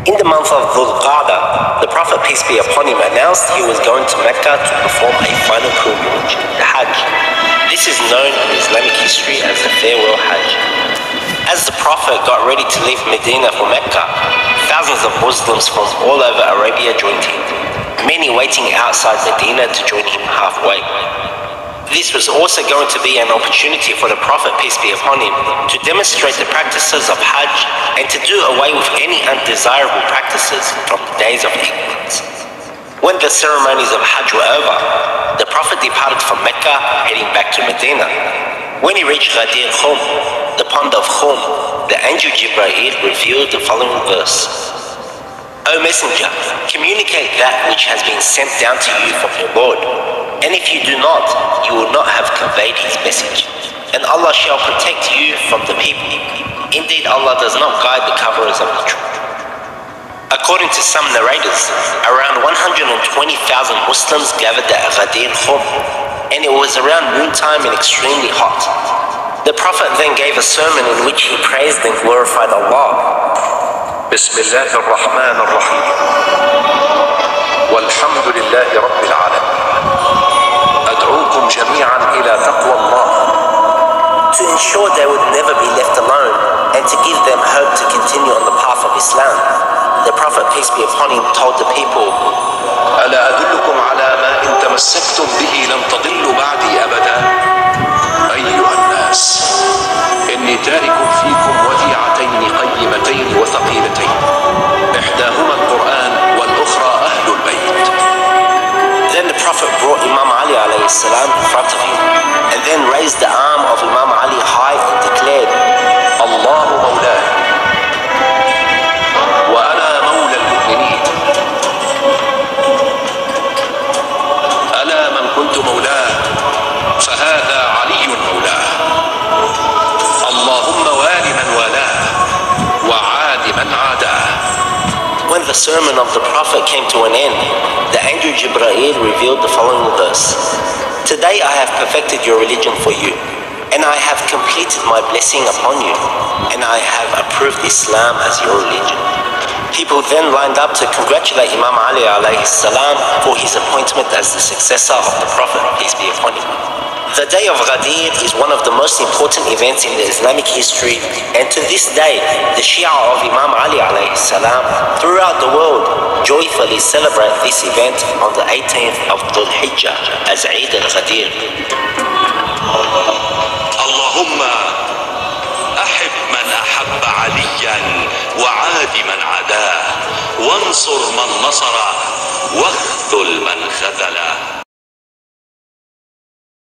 In the month of Dhul Qa'dah, the Prophet, peace be upon him, announced he was going to Mecca to perform a final pilgrimage, the Hajj. This is known in Islamic history as the farewell Hajj. As the Prophet got ready to leave Medina for Mecca, thousands of Muslims from all over Arabia joined him, many waiting outside Medina to join him halfway. This was also going to be an opportunity for the Prophet, peace be upon him, to demonstrate the practices of Hajj and to do away with any undesirable practices from the days of ignorance. When the ceremonies of Hajj were over, the Prophet departed from Mecca, heading back to Medina. When he reached Ghadir Khum, the pond of Khum, the angel Jibreel revealed the following verse: O Messenger, communicate that which has been sent down to you from your Lord. And if you do not, you will not have conveyed his message. And Allah shall protect you from the people. Indeed, Allah does not guide the coverers of the truth. According to some narrators, around 120,000 Muslims gathered at Ghadir Khum, and it was around noontime and extremely hot. The Prophet then gave a sermon in which he praised and glorified Allah. Bismillah ar-Rahman ar-Rahim. Walhamdulillahi Rabbil Alamin. Ad'ukum jami'an ila taqwa Allah. To ensure they would never be left alone and to give them hope to continue on the path of Islam, the Prophet, peace be upon him, told the people, ألا أدلكم على ما إن تمسكتم به لن تضلوا بعدي أبدا أيها الناس إني تارك فيكم وديعتين قيمتين وثقيلتين إحداهما القرآن والأخرى أهل البيت. Then the Prophet brought Imam Ali alayhi salam in front of him and then raised the arm of Imam Ali high and declared, الله مولاه وأنا مولى المؤمنين ألا من كنت مولاه فهذا علي مولاه اللهم وال من والاه وعاد من عاداه. When the sermon of the Prophet came to an end, the angel Jibreel revealed the following verse: Today I have perfected your religion for you, and I have completed my blessing upon you, and I have approved Islam as your religion. People then lined up to congratulate Imam Ali alayhi salam for his appointment as the successor of the Prophet, peace be upon him. The day of Ghadir is one of the most important events in the Islamic history, and to this day, the Shia of Imam Ali alayhi salam throughout the world joyfully celebrate this event on the 18th of Dhul Hijjah as Eid al-Ghadir. Allahumma ahib man ahabba aliyan wa'adi man adah wansur man nasara wakhthul man khadhala.